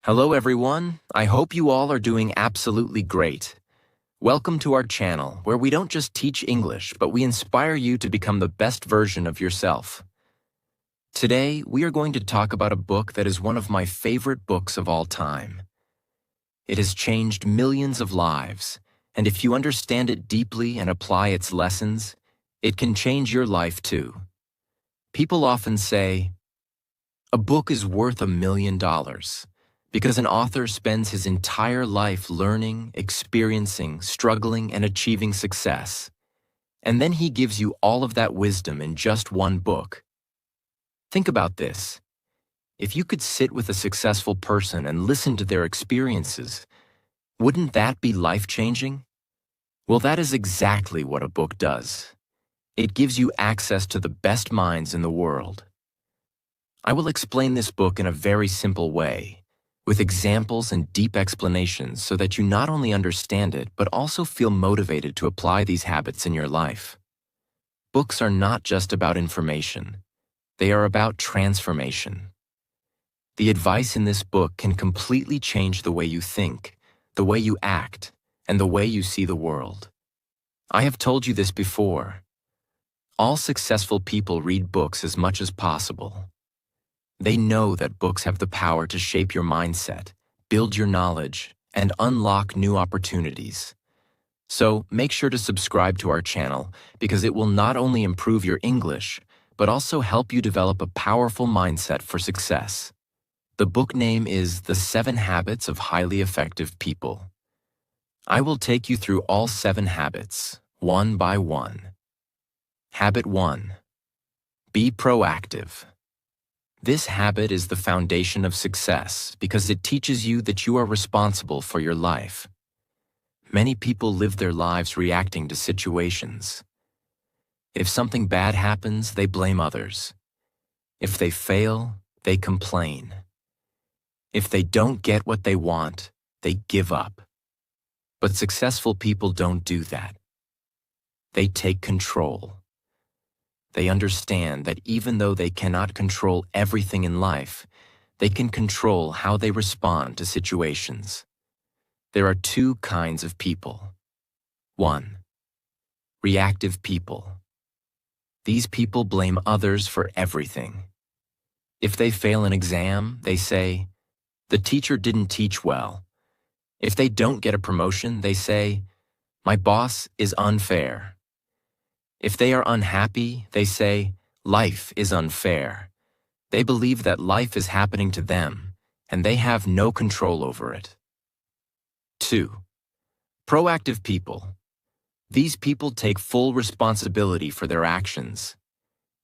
Hello everyone, I hope you all are doing absolutely great. Welcome to our channel where we don't just teach English, but we inspire you to become the best version of yourself. Today, we are going to talk about a book that is one of my favorite books of all time. It has changed millions of lives, and if you understand it deeply and apply its lessons, it can change your life too. People often say, "A book is worth $1 million." Because an author spends his entire life learning, experiencing, struggling, and achieving success. And then he gives you all of that wisdom in just one book. Think about this. If you could sit with a successful person and listen to their experiences, wouldn't that be life-changing? Well, that is exactly what a book does. It gives you access to the best minds in the world. I will explain this book in a very simple way, with examples and deep explanations so that you not only understand it, but also feel motivated to apply these habits in your life. Books are not just about information. They are about transformation. The advice in this book can completely change the way you think, the way you act, and the way you see the world. I have told you this before. All successful people read books as much as possible. They know that books have the power to shape your mindset, build your knowledge, and unlock new opportunities. So make sure to subscribe to our channel because it will not only improve your English, but also help you develop a powerful mindset for success. The book name is The 7 Habits of Highly Effective People. I will take you through all 7 habits, one by one. Habit 1. Be proactive. This habit is the foundation of success because it teaches you that you are responsible for your life. Many people live their lives reacting to situations. If something bad happens, they blame others. If they fail, they complain. If they don't get what they want, they give up. But successful people don't do that. They take control. They understand that even though they cannot control everything in life, they can control how they respond to situations. There are 2 kinds of people. 1. Reactive people. These people blame others for everything. If they fail an exam, they say, "The teacher didn't teach well." If they don't get a promotion, they say, "My boss is unfair." If they are unhappy, they say, "Life is unfair." They believe that life is happening to them, and they have no control over it. 2. Proactive people. These people take full responsibility for their actions.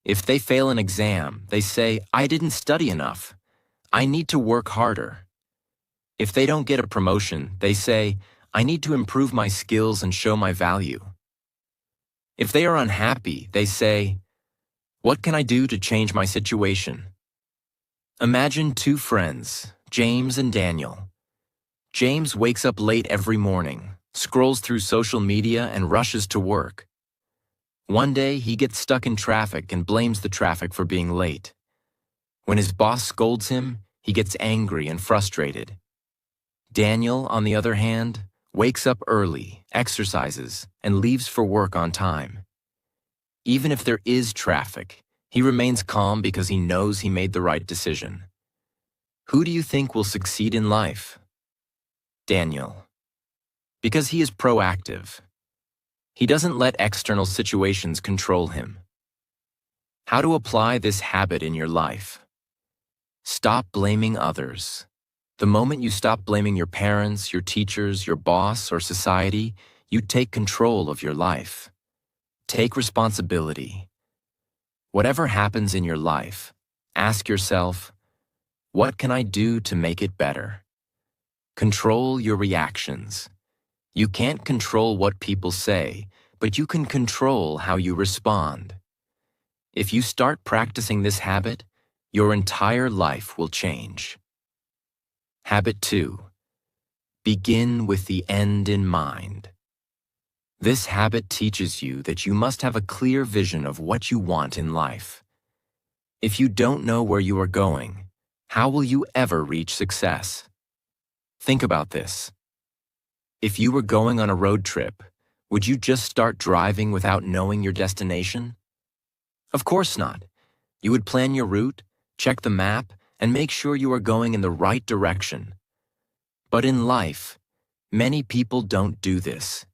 If they fail an exam, they say, "I didn't study enough. I need to work harder." If they don't get a promotion, they say, "I need to improve my skills and show my value." If they are unhappy, they say, "What can I do to change my situation?" Imagine 2 friends, James and Daniel. James wakes up late every morning, scrolls through social media, and rushes to work. One day, he gets stuck in traffic and blames the traffic for being late. When his boss scolds him, he gets angry and frustrated. Daniel, on the other hand, wakes up early, exercises, and leaves for work on time. Even if there is traffic, he remains calm because he knows he made the right decision. Who do you think will succeed in life? Daniel. Because he is proactive. He doesn't let external situations control him. How to apply this habit in your life? Stop blaming others. The moment you stop blaming your parents, your teachers, your boss, or society, you take control of your life. Take responsibility. Whatever happens in your life, ask yourself, what can I do to make it better? Control your reactions. You can't control what people say, but you can control how you respond. If you start practicing this habit, your entire life will change. Habit 2. Begin with the end in mind. This habit teaches you that you must have a clear vision of what you want in life. If you don't know where you are going, how will you ever reach success? Think about this. If you were going on a road trip, would you just start driving without knowing your destination? Of course not. You would plan your route, check the map, and make sure you are going in the right direction. But in life, many people don't do this.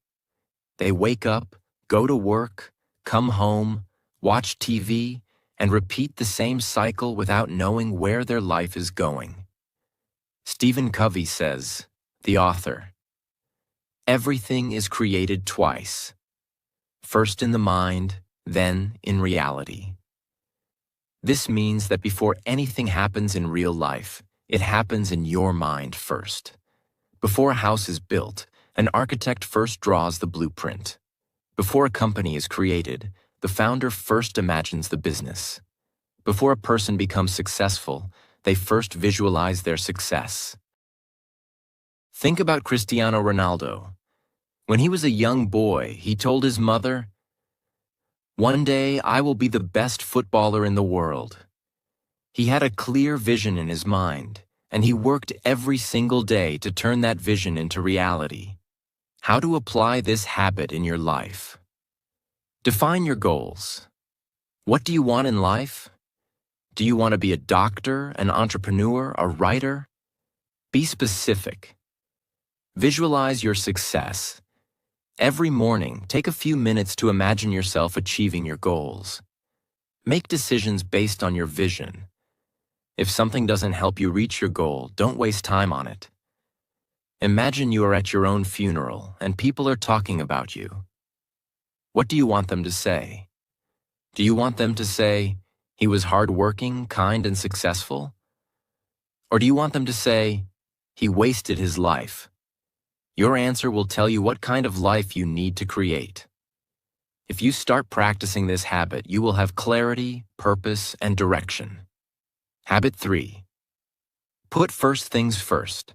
They wake up, go to work, come home, watch TV, and repeat the same cycle without knowing where their life is going. Stephen Covey says, the author, "Everything is created twice, first in the mind, then in reality." This means that before anything happens in real life, it happens in your mind first. Before a house is built, an architect first draws the blueprint. Before a company is created, the founder first imagines the business. Before a person becomes successful, they first visualize their success. Think about Cristiano Ronaldo. When he was a young boy, he told his mother, "One day I will be the best footballer in the world." He had a clear vision in his mind, and he worked every single day to turn that vision into reality. How to apply this habit in your life? Define your goals. What do you want in life? Do you want to be a doctor, an entrepreneur, a writer? Be specific. Visualize your success. Every morning, take a few minutes to imagine yourself achieving your goals. Make decisions based on your vision. If something doesn't help you reach your goal, don't waste time on it. Imagine you are at your own funeral and people are talking about you. What do you want them to say? Do you want them to say, "He was hardworking, kind, and successful"? Or do you want them to say, "He wasted his life"? Your answer will tell you what kind of life you need to create. If you start practicing this habit, you will have clarity, purpose, and direction. Habit 3. Put first things first.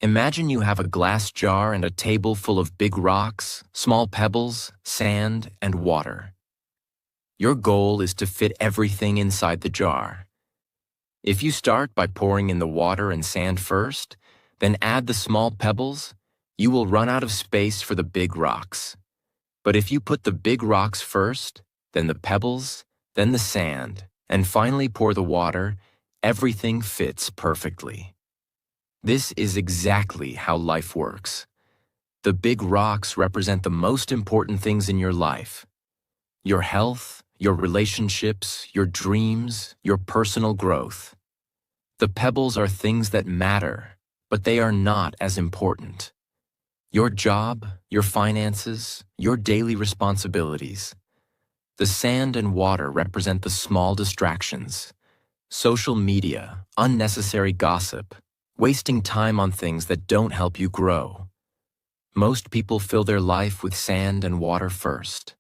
Imagine you have a glass jar and a table full of big rocks, small pebbles, sand, and water. Your goal is to fit everything inside the jar. If you start by pouring in the water and sand first, then add the small pebbles, you will run out of space for the big rocks. But if you put the big rocks first, then the pebbles, then the sand, and finally pour the water, everything fits perfectly. This is exactly how life works. The big rocks represent the most important things in your life: your health, your relationships, your dreams, your personal growth. The pebbles are things that matter, but they are not as important. Your job, your finances, your daily responsibilities. The sand and water represent the small distractions: social media, unnecessary gossip, wasting time on things that don't help you grow. Most people fill their life with sand and water first.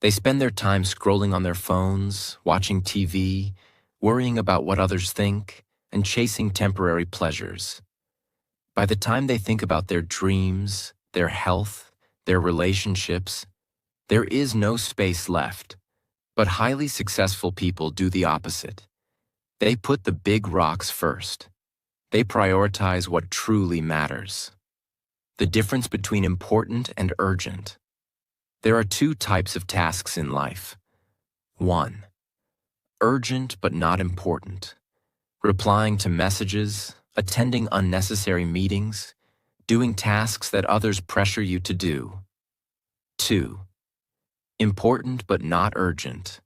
They spend their time scrolling on their phones, watching TV, worrying about what others think, and chasing temporary pleasures. By the time they think about their dreams, their health, their relationships, there is no space left. But highly successful people do the opposite. They put the big rocks first. They prioritize what truly matters. The difference between important and urgent. There are two types of tasks in life. 1. Urgent but not important. Replying to messages, attending unnecessary meetings, doing tasks that others pressure you to do. 2. Important but not urgent.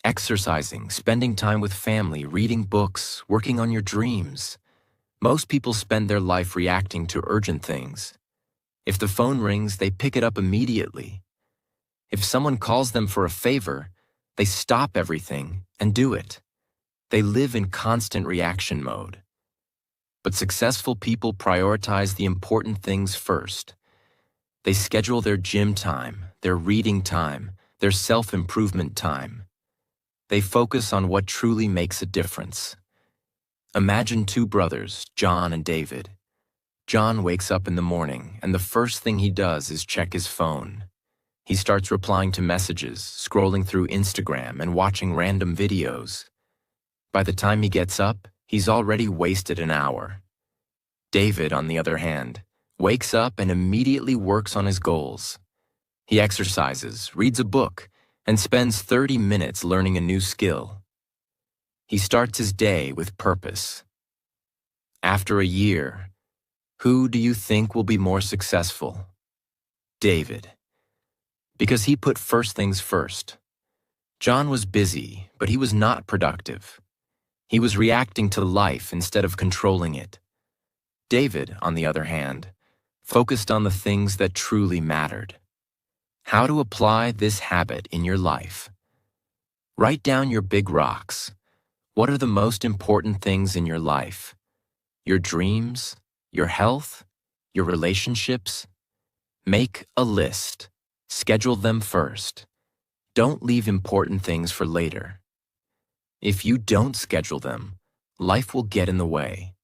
Exercising, spending time with family, reading books, working on your dreams. Most people spend their life reacting to urgent things. If the phone rings, they pick it up immediately. If someone calls them for a favor, they stop everything and do it. They live in constant reaction mode. But successful people prioritize the important things first. They schedule their gym time, their reading time, their self-improvement time. They focus on what truly makes a difference. Imagine two brothers, John and David. John wakes up in the morning, and the first thing he does is check his phone. He starts replying to messages, scrolling through Instagram, and watching random videos. By the time he gets up, he's already wasted an hour. David, on the other hand, wakes up and immediately works on his goals. He exercises, reads a book, and spends 30 minutes learning a new skill. He starts his day with purpose. After a year, who do you think will be more successful? David. Because he put first things first. John was busy, but he was not productive. He was reacting to life instead of controlling it. David, on the other hand, focused on the things that truly mattered. How to apply this habit in your life. Write down your big rocks. What are the most important things in your life? Your dreams, your health, your relationships? Make a list. Schedule them first. Don't leave important things for later. If you don't schedule them, life will get in the way.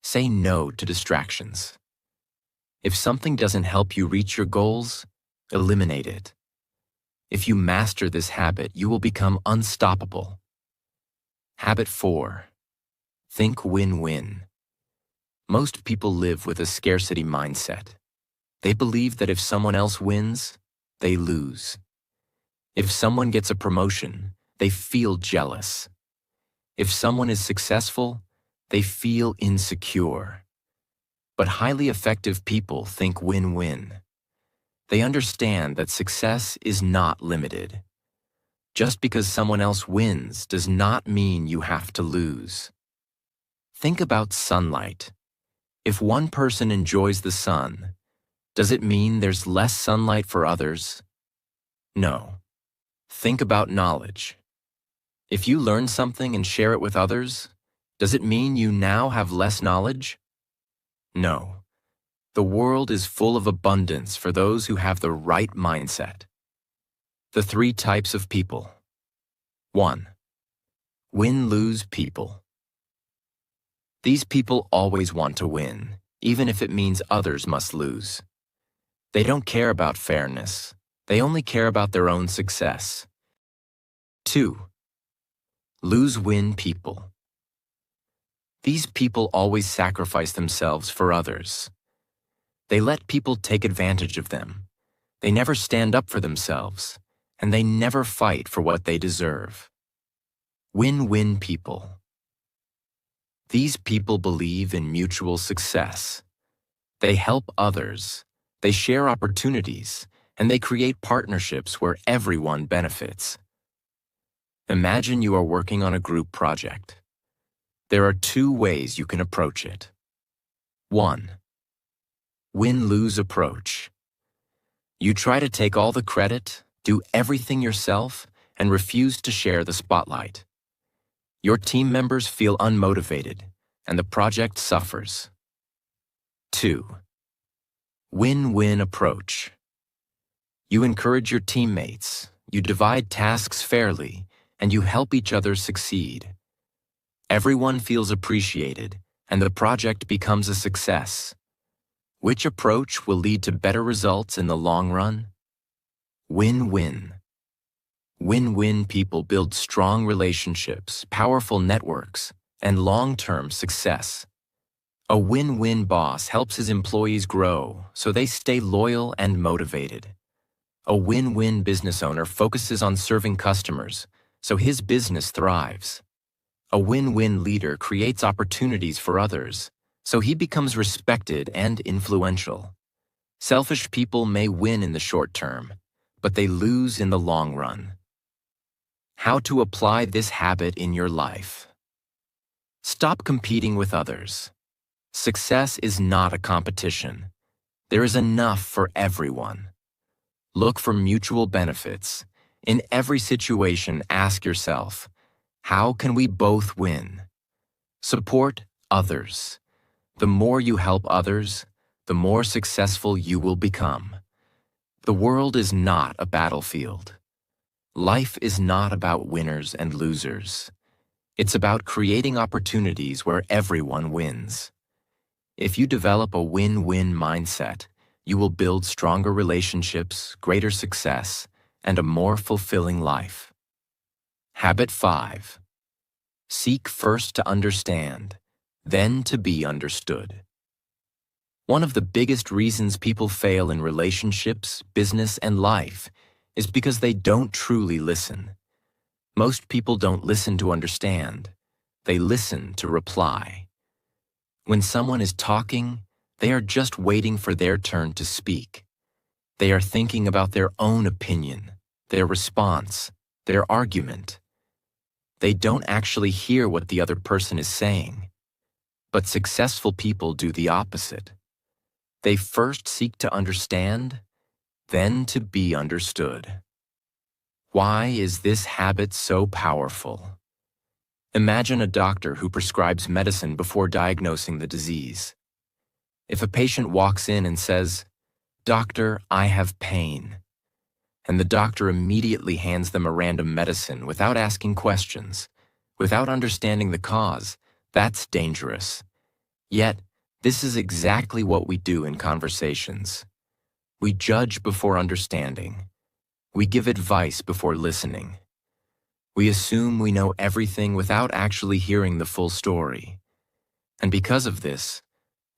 Say no to distractions. If something doesn't help you reach your goals, eliminate it. If you master this habit, you will become unstoppable. Habit 4. Think win-win. Most people live with a scarcity mindset. They believe that if someone else wins, they lose. If someone gets a promotion, they feel jealous. If someone is successful, they feel insecure. But highly effective people think win-win. They understand that success is not limited. Just because someone else wins does not mean you have to lose. Think about sunlight. If one person enjoys the sun, does it mean there's less sunlight for others? No. Think about knowledge. If you learn something and share it with others, does it mean you now have less knowledge? No. The world is full of abundance for those who have the right mindset. The 3 types of people. 1. Win-lose people. These people always want to win, even if it means others must lose. They don't care about fairness. They only care about their own success. 2. Lose-win people. These people always sacrifice themselves for others. They let people take advantage of them. They never stand up for themselves, and they never fight for what they deserve. Win-win people. These people believe in mutual success. They help others, they share opportunities, and they create partnerships where everyone benefits. Imagine you are working on a group project. There are 2 ways you can approach it. 1. Win-lose approach. You try to take all the credit, do everything yourself, and refuse to share the spotlight. Your team members feel unmotivated, and the project suffers. 2. Win-win approach. You encourage your teammates, you divide tasks fairly, and you help each other succeed. Everyone feels appreciated, and the project becomes a success. Which approach will lead to better results in the long run? Win-win. Win-win people build strong relationships, powerful networks, and long-term success. A win-win boss helps his employees grow so they stay loyal and motivated. A win-win business owner focuses on serving customers so his business thrives. A win-win leader creates opportunities for others so he becomes respected and influential. Selfish people may win in the short term, but they lose in the long run. How to apply this habit in your life. Stop competing with others. Success is not a competition. There is enough for everyone. Look for mutual benefits. In every situation, ask yourself, how can we both win? Support others. The more you help others, the more successful you will become. The world is not a battlefield. Life is not about winners and losers. It's about creating opportunities where everyone wins. If you develop a win-win mindset, you will build stronger relationships, greater success, and a more fulfilling life. Habit 5. Seek first to understand, then to be understood. One of the biggest reasons people fail in relationships, business, and life is because they don't truly listen. Most people don't listen to understand. They listen to reply. When someone is talking, they are just waiting for their turn to speak. They are thinking about their own opinion, their response, their argument. They don't actually hear what the other person is saying. But successful people do the opposite. They first seek to understand, then to be understood. Why is this habit so powerful? Imagine a doctor who prescribes medicine before diagnosing the disease. If a patient walks in and says, "Doctor, I have pain," and the doctor immediately hands them a random medicine without asking questions, without understanding the cause, that's dangerous. Yet, this is exactly what we do in conversations. We judge before understanding. We give advice before listening. We assume we know everything without actually hearing the full story. And because of this,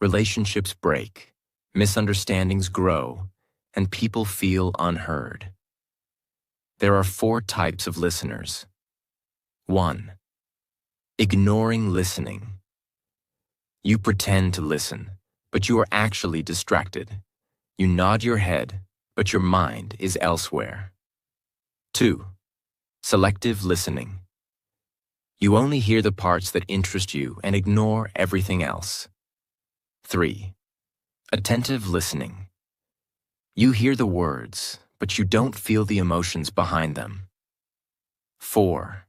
relationships break, misunderstandings grow, and people feel unheard. There are 4 types of listeners. 1. Ignoring listening. You pretend to listen, but you are actually distracted. You nod your head, but your mind is elsewhere. 2. Selective listening. You only hear the parts that interest you and ignore everything else. 3. Attentive listening. You hear the words, but you don't feel the emotions behind them. 4.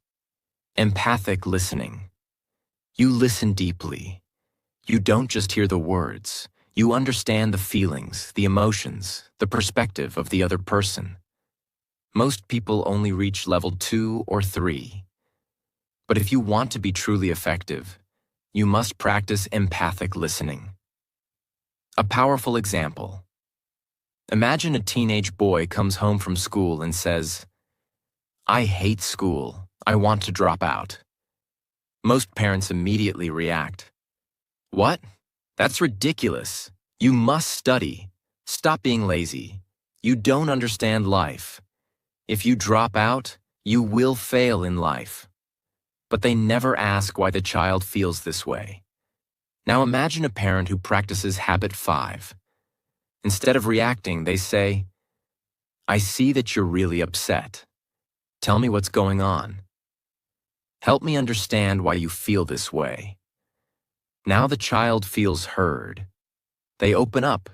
Empathic listening. You listen deeply. You don't just hear the words. You understand the feelings, the emotions, the perspective of the other person. Most people only reach level 2 or 3. But if you want to be truly effective, you must practice empathic listening. A powerful example. Imagine a teenage boy comes home from school and says, "I hate school. I want to drop out." Most parents immediately react. "What? That's ridiculous. You must study. Stop being lazy. You don't understand life. If you drop out, you will fail in life." But they never ask why the child feels this way. Now imagine a parent who practices habit 5. Instead of reacting, they say, "I see that you're really upset. Tell me what's going on. Help me understand why you feel this way." Now the child feels heard. They open up.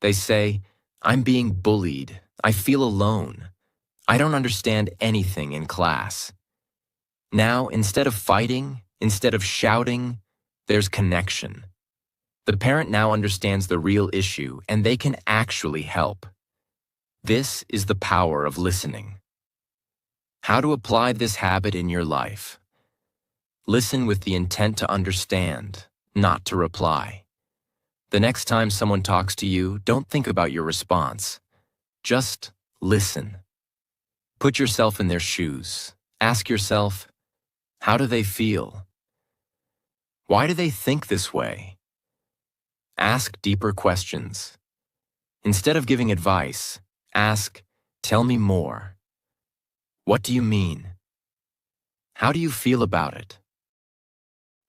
They say, "I'm being bullied. I feel alone. I don't understand anything in class." Now, instead of fighting, instead of shouting, there's connection. The parent now understands the real issue, and they can actually help. This is the power of listening. How to apply this habit in your life? Listen with the intent to understand, not to reply. The next time someone talks to you, don't think about your response. Just listen. Put yourself in their shoes. Ask yourself, how do they feel? Why do they think this way? Ask deeper questions. Instead of giving advice, ask, "Tell me more. What do you mean? How do you feel about it?"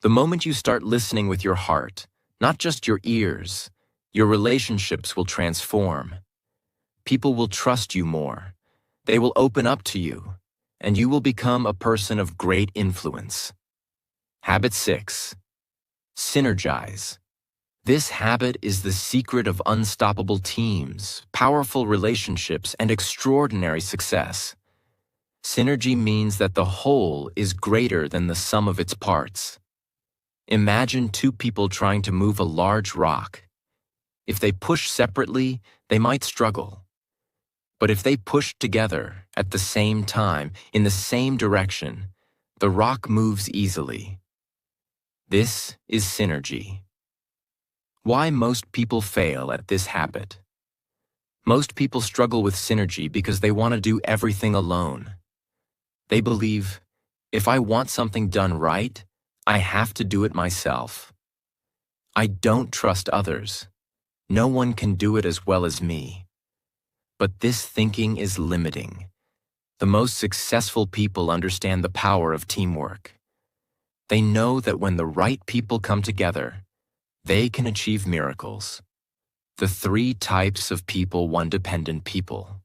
The moment you start listening with your heart, not just your ears, your relationships will transform. People will trust you more. They will open up to you, and you will become a person of great influence. Habit 6. Synergize. This habit is the secret of unstoppable teams, powerful relationships, and extraordinary success. Synergy means that the whole is greater than the sum of its parts. Imagine 2 people trying to move a large rock. If they push separately, they might struggle. But if they push together at the same time, in the same direction, the rock moves easily. This is synergy. Why most people fail at this habit? Most people struggle with synergy because they want to do everything alone. They believe, if I want something done right, I have to do it myself. I don't trust others. No one can do it as well as me. But this thinking is limiting. The most successful people understand the power of teamwork. They know that when the right people come together, they can achieve miracles. The 3 types of people: 1. Dependent people.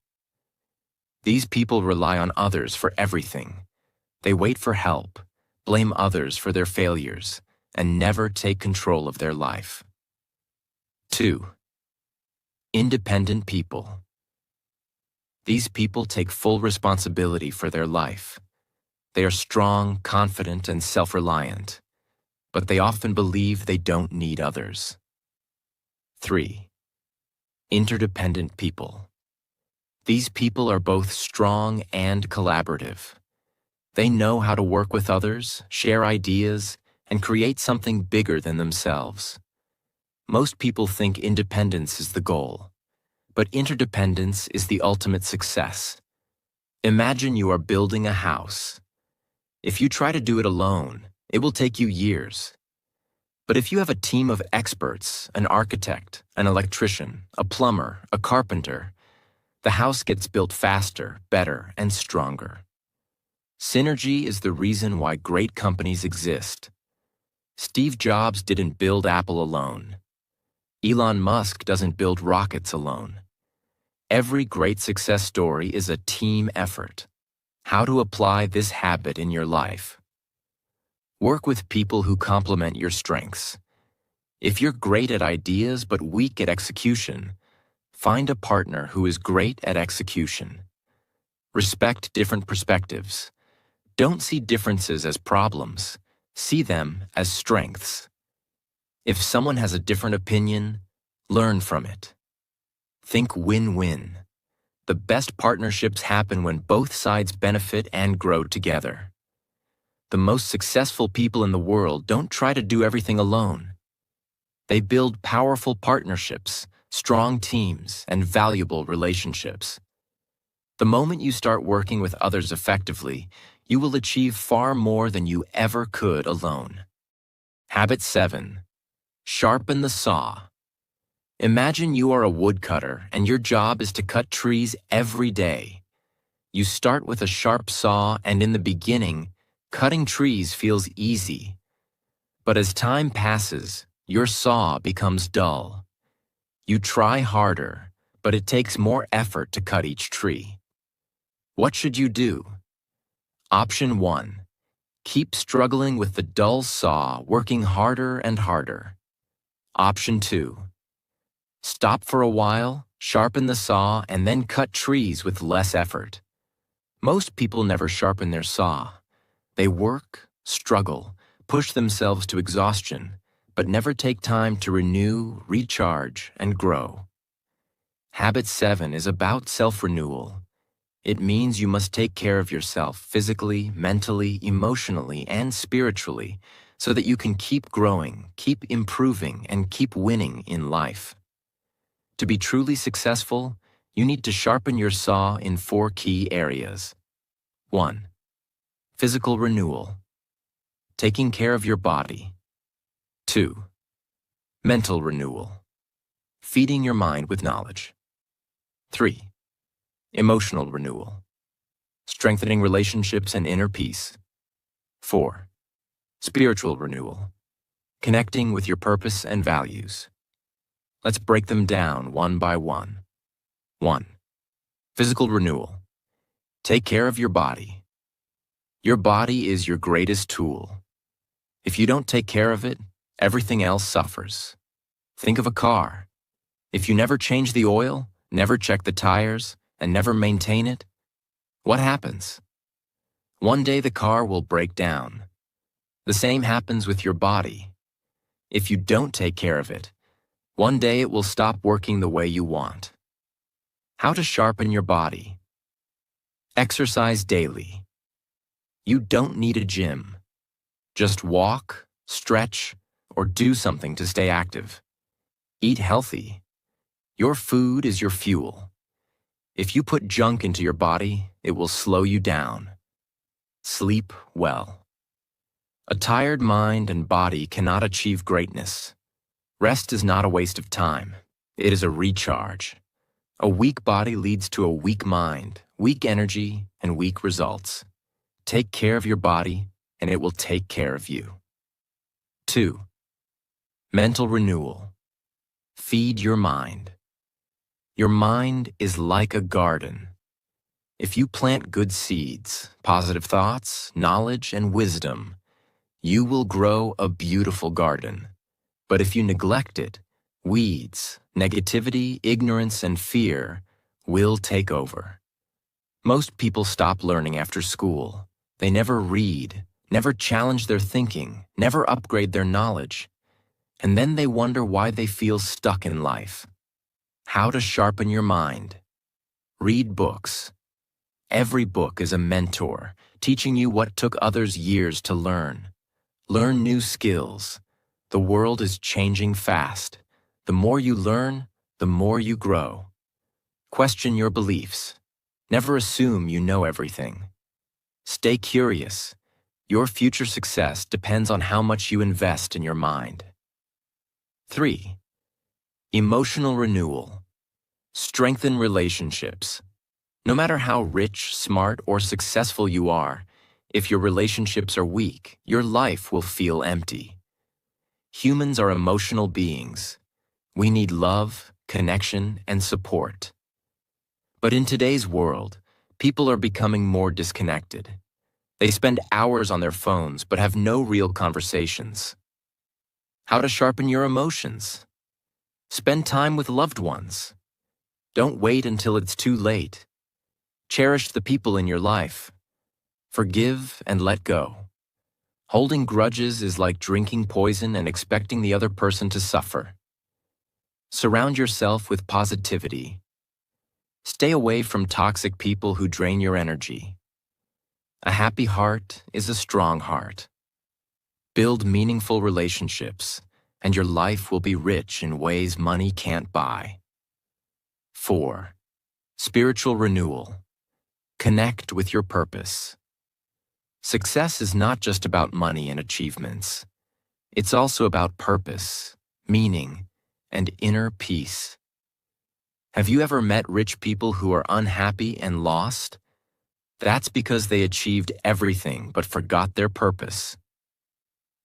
These people rely on others for everything. They wait for help, blame others for their failures, and never take control of their life. 2. Independent people. These people take full responsibility for their life. They are strong, confident, and self-reliant, but they often believe they don't need others. 3. Interdependent people. These people are both strong and collaborative. They know how to work with others, share ideas, and create something bigger than themselves. Most people think independence is the goal, but interdependence is the ultimate success. Imagine you are building a house. If you try to do it alone, it will take you years. But if you have a team of experts, an architect, an electrician, a plumber, a carpenter, the house gets built faster, better, and stronger. Synergy is the reason why great companies exist. Steve Jobs didn't build Apple alone. Elon Musk doesn't build rockets alone. Every great success story is a team effort. How to apply this habit in your life? Work with people who complement your strengths. If you're great at ideas but weak at execution, find a partner who is great at execution. Respect different perspectives. Don't see differences as problems. See them as strengths. If someone has a different opinion, learn from it. Think win-win. The best partnerships happen when both sides benefit and grow together. The most successful people in the world don't try to do everything alone. They build powerful partnerships, strong teams, and valuable relationships. The moment you start working with others effectively, you will achieve far more than you ever could alone. Habit 7. Sharpen the saw. Imagine you are a woodcutter and your job is to cut trees every day. You start with a sharp saw, and in the beginning, cutting trees feels easy. But as time passes, your saw becomes dull. You try harder, but it takes more effort to cut each tree. What should you do? Option 1. Keep struggling with the dull saw, working harder and harder. Option 2. Stop for a while, sharpen the saw, and then cut trees with less effort. Most people never sharpen their saw. They work, struggle, push themselves to exhaustion, but never take time to renew, recharge, and grow. Habit 7 is about self-renewal. It means you must take care of yourself physically, mentally, emotionally, and spiritually so that you can keep growing, keep improving, and keep winning in life. To be truly successful, you need to sharpen your saw in 4 key areas. 1. Physical renewal. Taking care of your body. 2. Mental renewal. Feeding your mind with knowledge. 3. Emotional renewal. Strengthening relationships and inner peace. 4. Spiritual renewal. Connecting with your purpose and values. Let's break them down one by one. 1. Physical renewal. Take care of your body. Your body is your greatest tool. If you don't take care of it, everything else suffers. Think of a car. If you never change the oil, never check the tires, and never maintain it, what happens? One day the car will break down. The same happens with your body. If you don't take care of it, one day it will stop working the way you want. How to sharpen your body. Exercise daily. You don't need a gym. Just walk, stretch, or do something to stay active. Eat healthy. Your food is your fuel. If you put junk into your body, it will slow you down. Sleep well. A tired mind and body cannot achieve greatness. Rest is not a waste of time. It is a recharge. A weak body leads to a weak mind, weak energy, and weak results. Take care of your body, and it will take care of you. 2. Mental renewal. Feed your mind. Your mind is like a garden. If you plant good seeds, positive thoughts, knowledge, and wisdom, you will grow a beautiful garden. But if you neglect it, weeds, negativity, ignorance, and fear will take over. Most people stop learning after school. They never read, never challenge their thinking, never upgrade their knowledge. And then they wonder why they feel stuck in life. How to sharpen your mind. Read books. Every book is a mentor, teaching you what took others years to learn. Learn new skills. The world is changing fast. The more you learn, the more you grow. Question your beliefs. Never assume you know everything. Stay curious. Your future success depends on how much you invest in your mind. 3. Emotional renewal. Strengthen relationships. No matter how rich, smart, or successful you are, if your relationships are weak, your life will feel empty. Humans are emotional beings. We need love, connection, and support. But in today's world, people are becoming more disconnected. They spend hours on their phones but have no real conversations. How to sharpen your emotions. Spend time with loved ones. Don't wait until it's too late. Cherish the people in your life. Forgive and let go. Holding grudges is like drinking poison and expecting the other person to suffer. Surround yourself with positivity. Stay away from toxic people who drain your energy. A happy heart is a strong heart. Build meaningful relationships, and your life will be rich in ways money can't buy. 4. Spiritual renewal. Connect with your purpose. Success is not just about money and achievements. It's also about purpose, meaning, and inner peace. Have you ever met rich people who are unhappy and lost? That's because they achieved everything but forgot their purpose.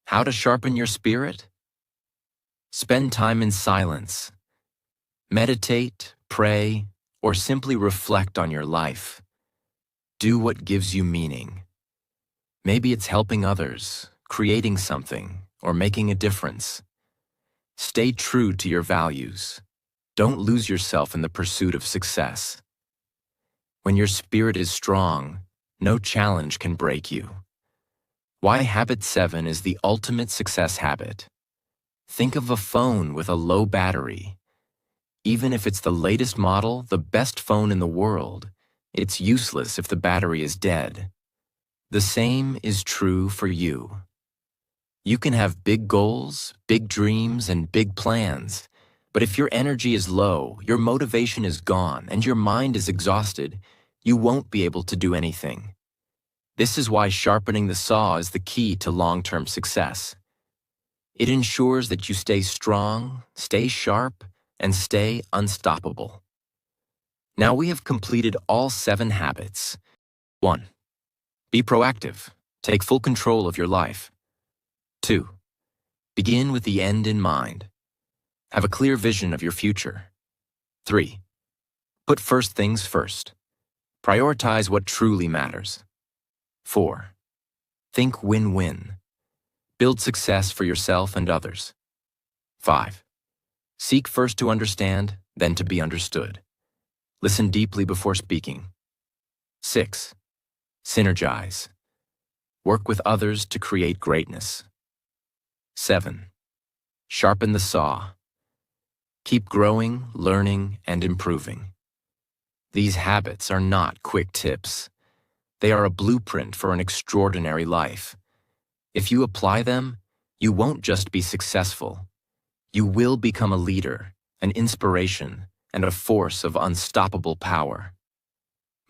How to sharpen your spirit? Spend time in silence. Meditate, pray, or simply reflect on your life. Do what gives you meaning. Maybe it's helping others, creating something, or making a difference. Stay true to your values. Don't lose yourself in the pursuit of success. When your spirit is strong, no challenge can break you. Why habit 7 is the ultimate success habit. Think of a phone with a low battery. Even if it's the latest model, the best phone in the world, it's useless if the battery is dead. The same is true for you. You can have big goals, big dreams, and big plans, but if your energy is low, your motivation is gone, and your mind is exhausted, you won't be able to do anything. This is why sharpening the saw is the key to long-term success. It ensures that you stay strong, stay sharp, and stay unstoppable. Now we have completed all 7 habits. 1. Be proactive. Take full control of your life. 2. Begin with the end in mind. Have a clear vision of your future. 3. Put first things first. Prioritize what truly matters. 4. Think win-win. Build success for yourself and others. 5. Seek first to understand, then to be understood. Listen deeply before speaking. 6. Synergize. Work with others to create greatness. 7. Sharpen the saw. Keep growing, learning, and improving. These habits are not quick tips. They are a blueprint for an extraordinary life. If you apply them, you won't just be successful. You will become a leader, an inspiration, and a force of unstoppable power.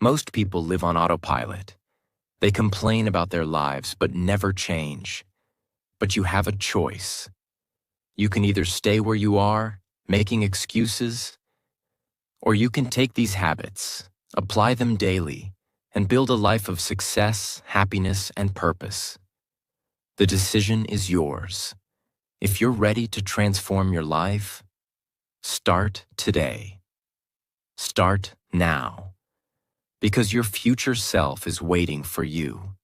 Most people live on autopilot. They complain about their lives but never change. But you have a choice. You can either stay where you are, making excuses, or you can take these habits, apply them daily, and build a life of success, happiness, and purpose. The decision is yours. If you're ready to transform your life, start today. Start now, because your future self is waiting for you.